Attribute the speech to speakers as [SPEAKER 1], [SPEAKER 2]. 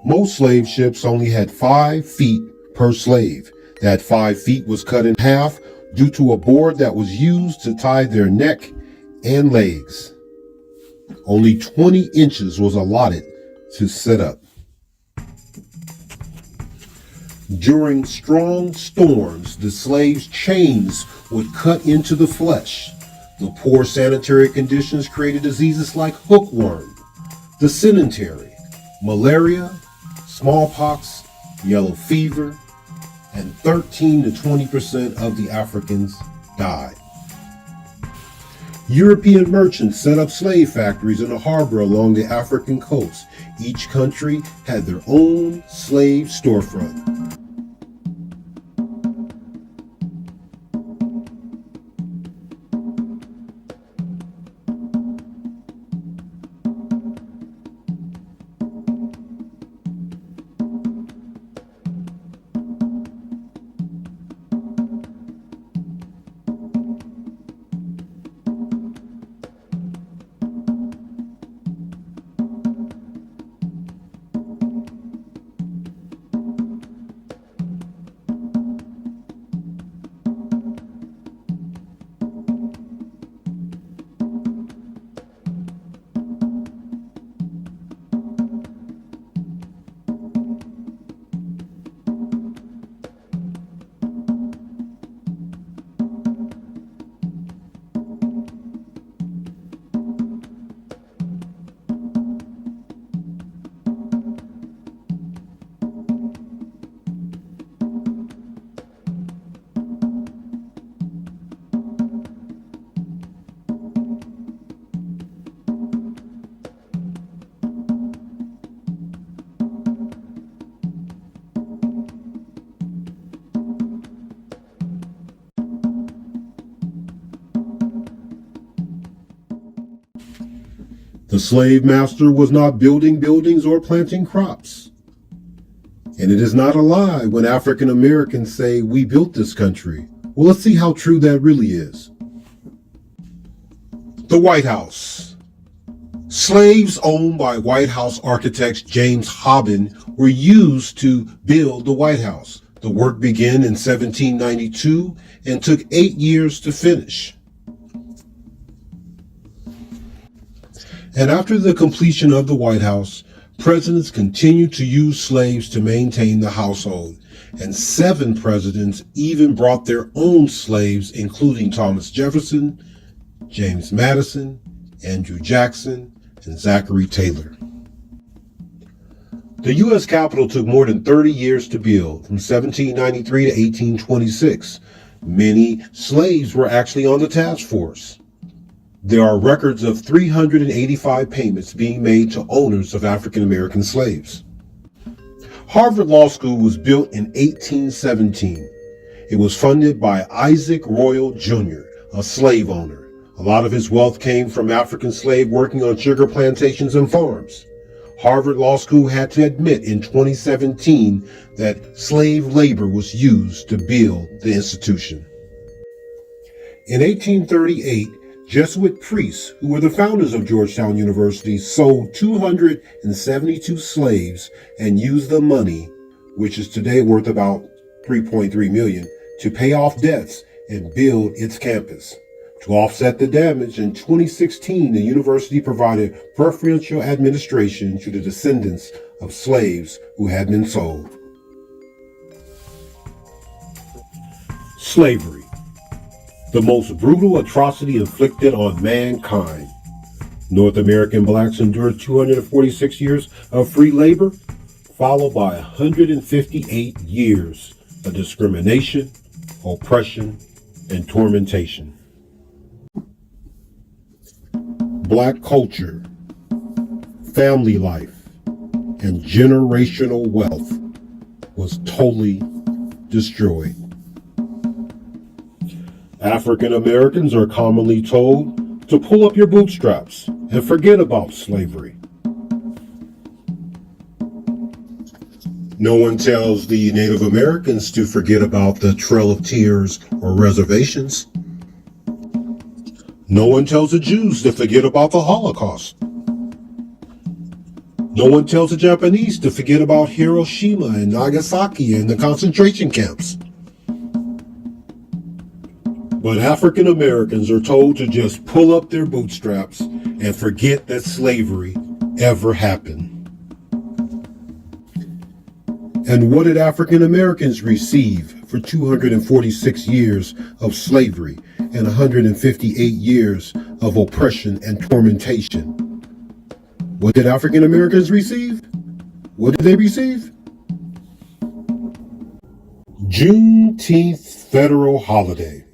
[SPEAKER 1] Most slave ships only had 5 feet per slave. That 5 feet was cut in half due to a board that was used to tie their neck and legs. Only 20 inches was allotted to set up. During strong storms, the slaves' chains would cut into the flesh. The poor sanitary conditions created diseases like hookworm, dysentery, malaria, smallpox, yellow fever, and 13 to 20% of the Africans died. European merchants set up slave factories in a harbor along the African coast. Each country had their own slave storefront. The slave master was not building buildings or planting crops. And it is not a lie when African Americans say, "We built this country." Well, let's see how true that really is. The White House. Slaves owned by White House architect James Hobben were used to build the White House. The work began in 1792 and took 8 years to finish. And after the completion of the White House, presidents continued to use slaves to maintain the household, and 7 presidents even brought their own slaves, including Thomas Jefferson, James Madison, Andrew Jackson, and Zachary Taylor. The U.S. Capitol took more than 30 years to build, from 1793 to 1826. Many slaves were actually on the task force. There are records of 385 payments being made to owners of African American slaves. Harvard Law School was built in 1817. It was funded by Isaac Royal Jr., a slave owner. A lot of his wealth came from African slaves working on sugar plantations and farms. Harvard Law School had to admit in 2017 that slave labor was used to build the institution. In 1838, Jesuit priests, who were the founders of Georgetown University, sold 272 slaves and used the money, which is today worth about $3.3 million, to pay off debts and build its campus. To offset the damage, in 2016, the university provided preferential administration to the descendants of slaves who had been sold. Slavery. The most brutal atrocity inflicted on mankind. North American blacks endured 246 years of free labor, followed by 158 years of discrimination, oppression, and tormentation. Black culture, family life, and generational wealth was totally destroyed. African Americans are commonly told to pull up your bootstraps and forget about slavery. No one tells the Native Americans to forget about the Trail of Tears or reservations. No one tells the Jews to forget about the Holocaust. No one tells the Japanese to forget about Hiroshima and Nagasaki and the concentration camps. But African Americans are told to just pull up their bootstraps and forget that slavery ever happened. And what did African Americans receive for 246 years of slavery and 158 years of oppression and tormentation? What did African Americans receive? What did they receive? Juneteenth federal holiday.